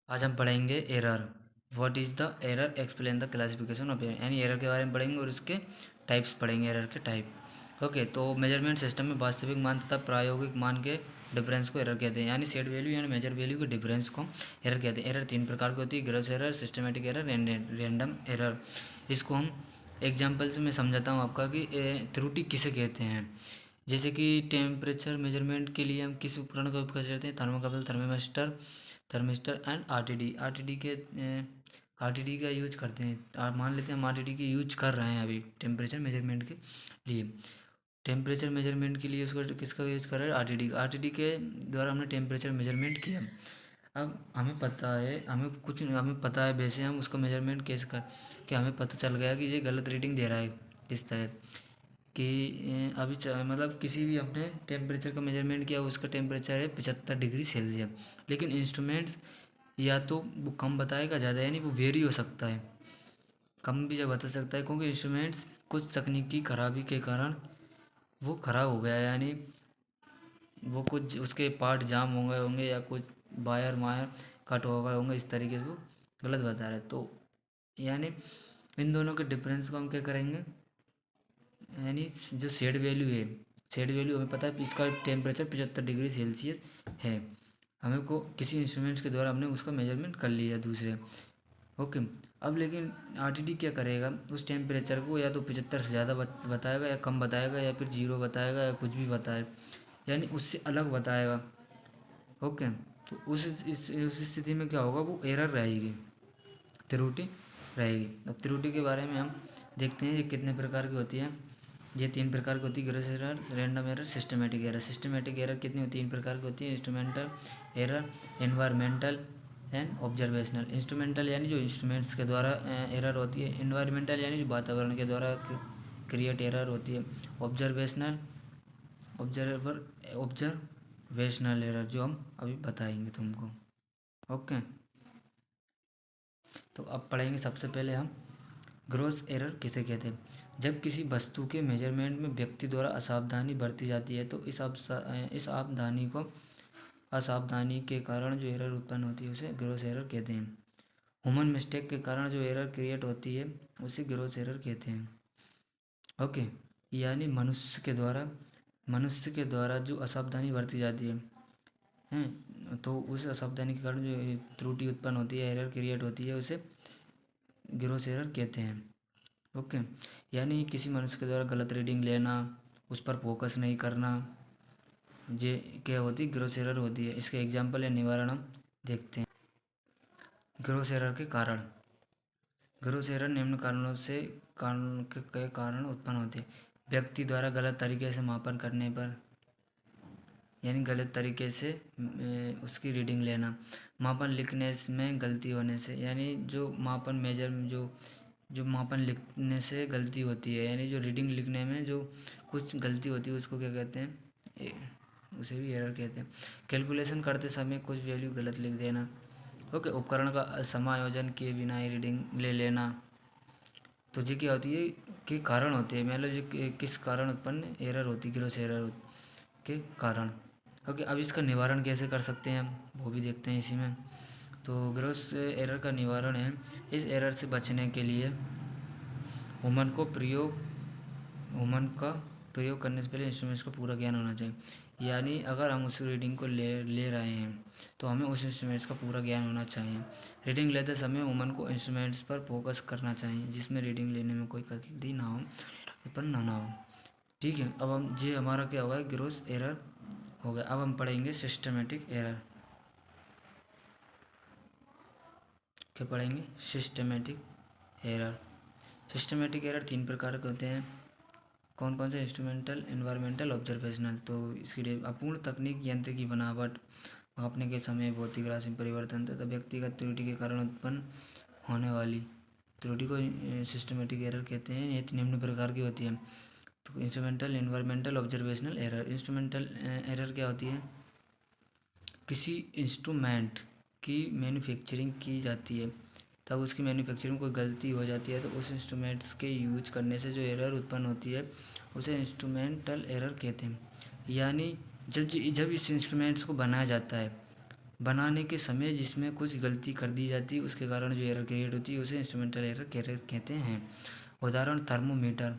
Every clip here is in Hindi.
आज हम पढ़ेंगे error. What is the error, explain the classification of error, यानी एरर के बारे में पढ़ेंगे और उसके टाइप्स पढ़ेंगे, एरर के टाइप। ओके, तो मेजरमेंट सिस्टम में वास्तविक मान तथा प्रायोगिक मान के डिफरेंस को एरर कहते हैं, यानी सेट वैल्यू यानी मेजर वैल्यू के डिफरेंस को एरर कहते हैं। एरर तीन प्रकार की होती है, gross error, systematic error, random error. इसको हम एग्जाम्पल से मैं समझाता हूँ आपका कि त्रुटि किसे कहते हैं। जैसे कि टेम्परेचर मेजरमेंट के लिए हम किस उपकरण का उपयोग करते हैं, thermocouple, thermistor and RTD. RTD का यूज करते हैं। आप मान लेते हैं हम आरटीडी की यूज कर रहे हैं अभी टेम्परेचर मेजरमेंट के लिए। टेम्परेचर मेजरमेंट के लिए उसका किसका यूज कर रहे हैं, आरटीडी। आरटीडी के द्वारा हमने टेम्परेचर मेजरमेंट किया। अब हमें पता है वैसे हम उसका मेजरमेंट कैसे कर कि हमें पता चल गया कि ये गलत रीडिंग दे रहा है इस तरह कि अभी मतलब किसी भी अपने टेम्परेचर का मेजरमेंट किया, उसका टेम्परेचर है 75 डिग्री सेल्सियस, लेकिन इंस्ट्रूमेंट या तो वो कम बताएगा ज़्यादा, यानी वो वेरी हो सकता है, कम भी जब बता सकता है, क्योंकि इंस्ट्रूमेंट्स कुछ तकनीकी खराबी के कारण वो ख़राब हो गया है, यानी वो कुछ उसके पार्ट जाम हो गए होंगे या कुछ वायर वायर कट हो गए होंगे, इस तरीके से वो गलत बता रहा है। तो यानी इन दोनों के डिफरेंस को हम क्या करेंगे, यानी जो शेड वैल्यू है, शेड वैल्यू हमें पता है इसका टेम्परेचर 75 डिग्री सेल्सियस है, हमें को किसी इंस्ट्रूमेंट्स के द्वारा हमने उसका मेजरमेंट कर लिया दूसरे। ओके, अब लेकिन आरटीडी क्या करेगा, उस टेम्परेचर को या तो 75 से ज़्यादा बताएगा या कम बताएगा या फिर जीरो बताएगा या कुछ भी बताए, यानी उससे अलग बताएगा। ओके, तो उस स्थिति में क्या होगा, वो एरर रहेगी, त्रुटि रहेगी। अब त्रुटि के बारे में हम देखते हैं ये कितने प्रकार की होती है। ये तीन प्रकार की होती है, gross error, random error, systematic error. Systematic error कितनी होती है, तीन प्रकार की होती है, instrumental error, environmental and observational. Instrumental यानी जो इंस्ट्रूमेंट्स के द्वारा एरर होती है, एनवायरमेंटल यानी जो वातावरण के द्वारा क्रिएट एरर होती है, ऑब्जर्वेशनल ऑब्जर्वेशनल एरर जो हम अभी बताएंगे तुमको। ओके, तो अब पढ़ेंगे सबसे पहले हम ग्रॉस एरर किसे कहते हैं। जब किसी वस्तु के मेजरमेंट में व्यक्ति द्वारा असावधानी बरती जाती है तो इस असावधानी के कारण जो एरर उत्पन्न होती है उसे ग्रॉस एरर कहते हैं। ह्यूमन मिस्टेक के कारण जो एरर क्रिएट होती है उसे ग्रॉस एरर कहते हैं। ओके, यानी मनुष्य के द्वारा जो असावधानी बरती जाती है तो उस असावधानी के कारण जो त्रुटि उत्पन्न होती है, एरर क्रिएट होती है, उसे ग्रॉस एरर कहते हैं। ओके, यानी किसी मनुष्य के द्वारा गलत रीडिंग लेना, उस पर फोकस नहीं करना, ये क्या होती है, ग्रॉस एरर होती है। इसके एग्जाम्पल या निवारण हम देखते हैं। ग्रॉस एरर के कारण, ग्रॉस एरर निम्न कारण के कारण उत्पन्न होते हैं। व्यक्ति द्वारा गलत तरीके से मापन करने पर, यानी गलत तरीके से उसकी रीडिंग लेना, मापन लिखने में गलती होने से, यानी जो मापन मेजर जो मापन लिखने से गलती होती है, यानी जो रीडिंग लिखने में जो कुछ गलती होती है उसको क्या कहते हैं, उसे भी एरर कहते हैं। कैलकुलेशन करते समय कुछ वैल्यू गलत लिख देना। ओके, उपकरण का समायोजन किए बिना ही रीडिंग ले लेना। तो ये क्या होती है कि कारण होते हैं, मतलब ये किस कारण उत्पन्न एरर होती है, ग्रॉस एरर के कारण। ओके, अब इसका निवारण कैसे कर सकते हैं हम वो भी देखते हैं इसी में। तो ग्रॉस एरर का निवारण है, इस एरर से बचने के लिए वुमन का प्रयोग करने से पहले इंस्ट्रूमेंट्स का पूरा ज्ञान होना चाहिए। यानी अगर हम उस रीडिंग को ले रहे हैं तो हमें उस इंस्ट्रूमेंट्स का पूरा ज्ञान होना चाहिए। रीडिंग लेते समय वुमन को इंस्ट्रूमेंट्स पर फोकस करना चाहिए जिसमें रीडिंग लेने में कोई गलती ना हो, उत्पन्न ना हो। ठीक है, अब हम ये हमारा क्या होगा, ग्रॉस एरर हो गया। अब हम पढ़ेंगे सिस्टमेटिक एरर। क्या पढ़ेंगे, सिस्टमेटिक एरर। सिस्टमेटिक एरर तीन प्रकार के होते हैं। कौन कौन से, इंस्ट्रूमेंटल, एनवायरमेंटल, ऑब्जर्वेशनल। तो इसलिए अपूर्ण तकनीक, यंत्र की बनावट, मापने के समय भौतिक राशि में परिवर्तन तथा व्यक्तिगत त्रुटि के कारण उत्पन्न होने वाली त्रुटि को सिस्टमेटिक एरर कहते हैं। ये निम्न प्रकार की होती है। तो instrumental, environmental, observational error. Instrumental error क्या होती है, किसी इंस्ट्रूमेंट की मैन्युफैक्चरिंग की जाती है, तब उसकी मैन्युफैक्चरिंग में कोई गलती हो जाती है तो उस इंस्ट्रूमेंट्स के यूज करने से जो एरर उत्पन्न होती है उसे इंस्ट्रूमेंटल एरर कहते हैं। यानी जब इस इंस्ट्रूमेंट्स को बनाया जाता है बनाने के समय जिसमें कुछ गलती कर दी जाती है उसके कारण जो एरर क्रिएट होती है उसे इंस्ट्रूमेंटल एरर कहते हैं। उदाहरण, थर्मोमीटर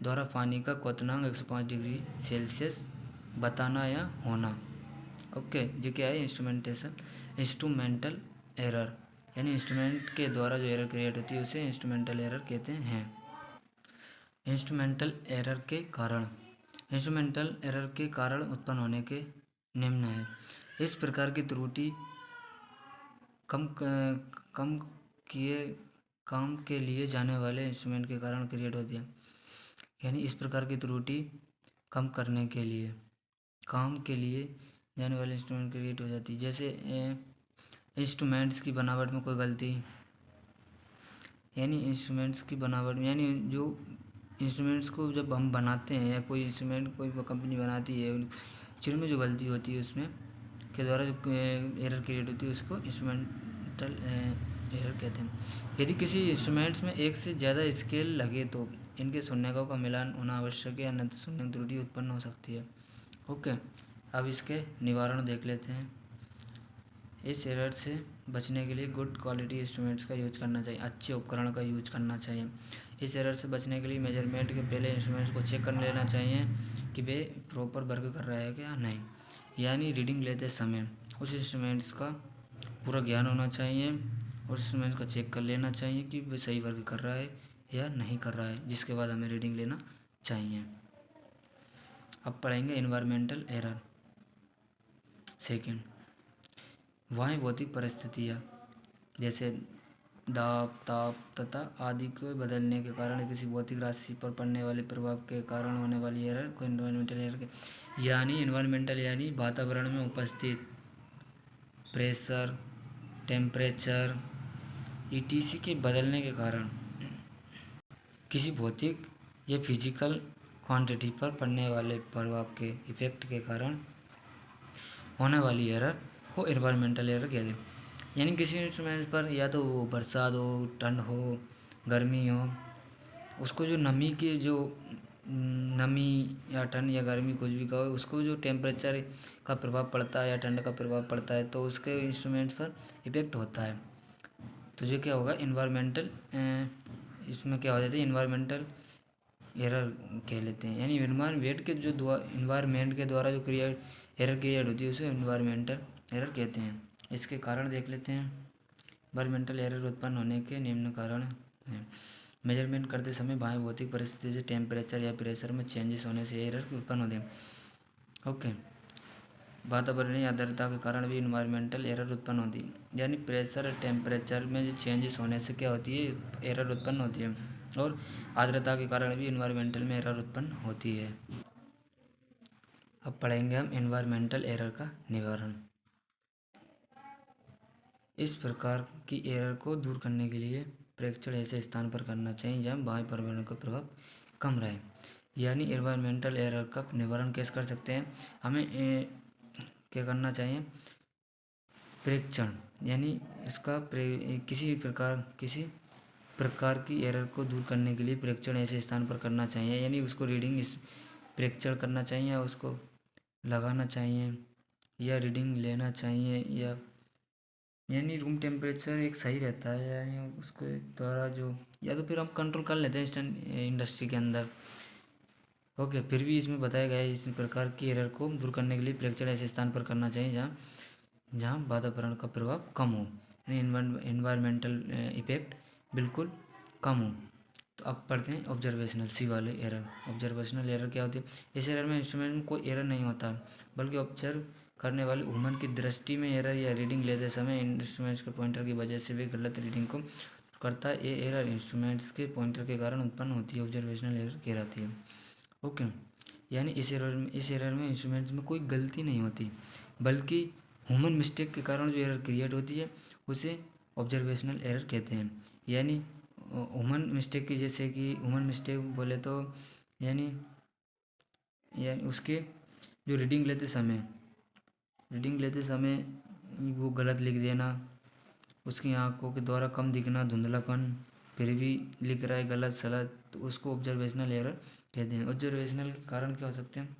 द्वारा पानी का क्वथनांक 105 डिग्री सेल्सियस बताना या होना। ओके, ये क्या है? इंस्ट्रूमेंटल एरर, यानी इंस्ट्रूमेंट के द्वारा जो एरर क्रिएट होती है उसे इंस्ट्रूमेंटल एरर कहते हैं। इंस्ट्रूमेंटल एरर के कारण, इंस्ट्रूमेंटल एरर के कारण उत्पन्न होने के निम्न है। इस प्रकार की त्रुटि कम किए काम के लिए जाने वाले इंस्ट्रूमेंट के कारण क्रिएट होती है। यानी इस प्रकार की त्रुटि कम करने के लिए काम के लिए जाने वाले इंस्ट्रूमेंट क्रिएट हो जाती है। जैसे इंस्ट्रूमेंट्स की बनावट में कोई गलती, यानी इंस्ट्रूमेंट्स की बनावट में, यानी जो इंस्ट्रूमेंट्स को जब हम बनाते हैं या कोई इंस्ट्रूमेंट कोई कंपनी बनाती है, जिनमें जो गलती होती है उसमें के द्वारा जो एरर क्रिएट होती है उसको इंस्ट्रूमेंटल एरर कहते हैं। यदि किसी इंस्ट्रूमेंट्स में एक से ज़्यादा स्केल लगे तो इनके शून्यकों का मिलान होना आवश्यक है, अन्यथा शून्यक त्रुटि उत्पन्न हो सकती है। ओके, अब इसके निवारण देख लेते हैं। इस एरर से बचने के लिए गुड क्वालिटी इंस्ट्रूमेंट्स का यूज करना चाहिए, अच्छे उपकरण का यूज करना चाहिए। इस एरर से बचने के लिए मेजरमेंट के पहले इंस्ट्रूमेंट्स को चेक कर लेना चाहिए कि वे प्रॉपर वर्क कर रहा है क्या नहीं, यानी रीडिंग लेते समय उस इंस्ट्रूमेंट्स का पूरा ज्ञान होना चाहिए और इंस्ट्रूमेंट्स का चेक कर लेना चाहिए कि वे सही वर्क कर रहा है या नहीं कर रहा है, जिसके बाद हमें रीडिंग लेना चाहिए। अब पढ़ेंगे एनवायरमेंटल एरर। सेकेंड, वहाँ भौतिक परिस्थितियाँ जैसे दाब, ताप तथा आदि को बदलने के कारण किसी भौतिक राशि पर पड़ने वाले प्रभाव के कारण होने वाली एरर को एनवायरमेंटल एरर यानी एनवायरमेंटल यानी वातावरण में उपस्थित प्रेशर, टेम्परेचर ईटीसी के बदलने के कारण किसी भौतिक या फिजिकल क्वांटिटी पर पड़ने वाले प्रभाव के इफेक्ट के कारण होने वाली एरर को एनवायरमेंटल एरर कहते हैं। यानी किसी इंस्ट्रूमेंट पर या तो बरसात हो, ठंड हो, गर्मी हो, उसको जो नमी या ठंड या गर्मी कुछ भी कहो, उसको जो टेम्परेचर का प्रभाव पड़ता है या ठंड का प्रभाव पड़ता है तो उसके इंस्ट्रूमेंट्स पर इफेक्ट होता है। तो जो क्या होगा इन्वायरमेंटल, इसमें क्या हो जाता है इन्वायरमेंटल एरर कह लेते हैं। यानी इन्वायरमेंट के द्वारा जो एरर क्रिएट होती है उसे इन्वायरमेंटल एरर कहते हैं। इसके कारण देख लेते हैं। इन्वायरमेंटल एरर उत्पन्न होने के निम्न कारण हैं। मेजरमेंट करते समय बाह्य भौतिक परिस्थिति से टेम्परेचर या प्रेशर में चेंजेस होने से एरर उत्पन्न होते हैं। ओके, वातावरणीय आर्द्रता के कारण भी इन्वायरमेंटल एरर उत्पन्न होती है। यानी प्रेशर टेम्परेचर में जो चेंजेस होने से क्या होती है एरर उत्पन्न होती है, और आर्द्रता के कारण भी इन्वायरमेंटल में एरर उत्पन्न होती है। अब पढ़ेंगे हम इन्वायरमेंटल एरर का निवारण। इस प्रकार की एरर को दूर करने के लिए परीक्षण ऐसे स्थान पर करना चाहिए जहाँ बाह्य पर्यावरण का प्रभाव कम रहे। यानी इन्वायरमेंटल एरर का निवारण कैसे कर सकते हैं, हमें क्या करना चाहिए, परीक्षण, यानी इसका किसी प्रकार की एरर को दूर करने के लिए परीक्षण ऐसे स्थान पर करना चाहिए। यानी उसको रीडिंग इस परीक्षण करना चाहिए या उसको लगाना चाहिए या रीडिंग लेना चाहिए, यानी रूम टेम्परेचर एक सही रहता है, यानी उसके द्वारा जो या तो फिर हम कंट्रोल कर लेते हैं इंडस्ट्री के अंदर। ओके, फिर भी इसमें बताया गया है इस प्रकार की एरर को दूर करने के लिए परीक्षण ऐसे स्थान पर करना चाहिए जहाँ वातावरण का प्रभाव कम हो, यानी इन्वायरमेंटल इफेक्ट बिल्कुल कम हो। तो अब पढ़ते हैं ऑब्जर्वेशनल सी वाले एरर। ऑब्जर्वेशनल एरर क्या होती है, इस एरर में इंस्ट्रूमेंट में कोई एरर नहीं होता बल्कि ऑब्जर्व करने वाले ह्यूमन की दृष्टि में एरर या रीडिंग लेते समय इंस्ट्रूमेंट्स के पॉइंटर की वजह से भी गलत रीडिंग को करता है। ये एरर इंस्ट्रूमेंट्स के पॉइंटर के कारण उत्पन्न होती है, ऑब्जर्वेशनल एरर कहलाती है। ओके, यानी इस एरर में इंस्ट्रूमेंट्स में कोई गलती नहीं होती बल्कि ह्यूमन मिस्टेक के कारण जो एरर क्रिएट होती है उसे ऑब्जर्वेशनल एरर कहते हैं। यानी ह्यूमन मिस्टेक की, जैसे कि ह्यूमन मिस्टेक बोले तो यानी उसके जो रीडिंग लेते समय वो गलत लिख देना, उसकी आंखों के द्वारा कम दिखना, धुंधलापन, फिर भी लिख रहा है गलत सलत, तो उसको ऑब्जर्वेशनल एरर कहते हैं। ऑब्जर्वेशनल के कारण क्या हो सकते हैं,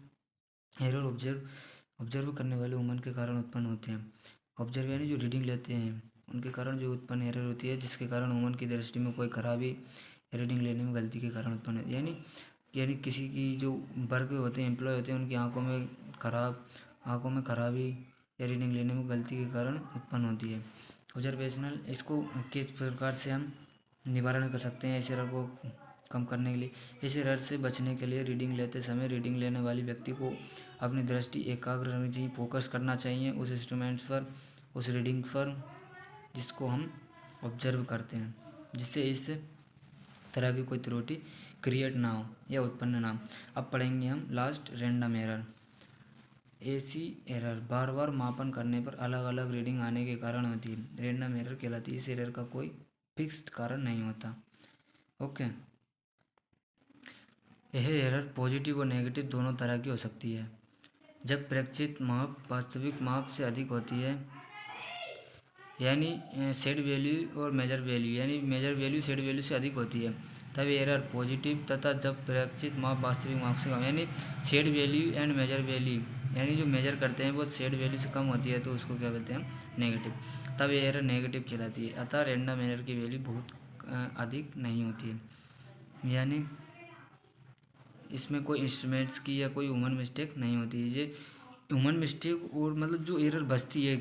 एरर ऑब्जर्व करने वाले ह्यूमन के कारण उत्पन्न होते हैं। ऑब्जर्व यानी जो रीडिंग लेते हैं उनके कारण जो उत्पन्न एरर होती है, जिसके कारण ह्यूमन की दृष्टि में कोई खराबी रीडिंग लेने में गलती के कारण उत्पन्न होती है। यानी किसी की जो वर्ग होते हैं, एम्प्लॉय होते हैं, उनकी आँखों में खराबी या रीडिंग लेने में गलती के कारण उत्पन्न होती है। ऑब्जर्वेशनल, इसको किस प्रकार से हम निवारण कर सकते हैं इस एरर को कम करने के लिए? इस एरर से बचने के लिए रीडिंग लेते समय रीडिंग लेने वाले व्यक्ति को अपनी दृष्टि एकाग्र रखनी चाहिए, फोकस करना चाहिए उस इंस्ट्रूमेंट्स पर, उस रीडिंग पर जिसको हम ऑब्जर्व करते हैं, जिससे इस तरह की कोई त्रुटि क्रिएट ना हो या उत्पन्न ना हो। अब पढ़ेंगे हम लास्ट रैंडम एरर। ऐसी एरर बार बार मापन करने पर अलग अलग रीडिंग आने के कारण होती है, रैंडम एरर कहलाती है। इस एरर का कोई फिक्स्ड कारण नहीं होता। ओके, यह एरर पॉजिटिव और नेगेटिव दोनों तरह की हो सकती है। जब प्रेक्षित माप वास्तविक माप से अधिक होती है, यानी सेट वैल्यू और मेजर वैल्यू, यानी मेजर वैल्यू सेट वैल्यू से अधिक होती है, तब एरर पॉजिटिव, तथा जब प्रेक्षित माप वास्तविक माप से कम, यानी set value and measure value, यानी जो मेजर करते हैं वो सेट वैल्यू से कम होती है तो उसको क्या बोलते हैं? नेगेटिव, तब ये एरर नेगेटिव कहलाती है। अतः रैंडम एरर की वैल्यू बहुत अधिक नहीं होती है, यानी इसमें कोई इंस्ट्रूमेंट्स की या कोई ह्यूमन मिस्टेक नहीं होती है। ये ह्यूमन मिस्टेक और मतलब जो एरर बचती है,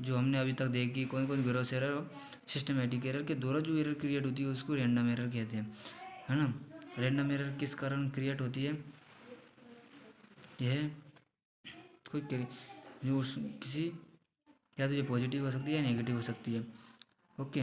जो हमने अभी तक देखी, कोई कोई ग्रॉस एरर और सिस्टमेटिक एरर के द्वारा जो एरर क्रिएट होती है उसको रैंडम एरर कहते हैं, है ना। रैंडम एरर किस कारण क्रिएट होती है? यह कोई जो किसी, या तो ये पॉजिटिव हो सकती है या नेगेटिव हो सकती है। ओके।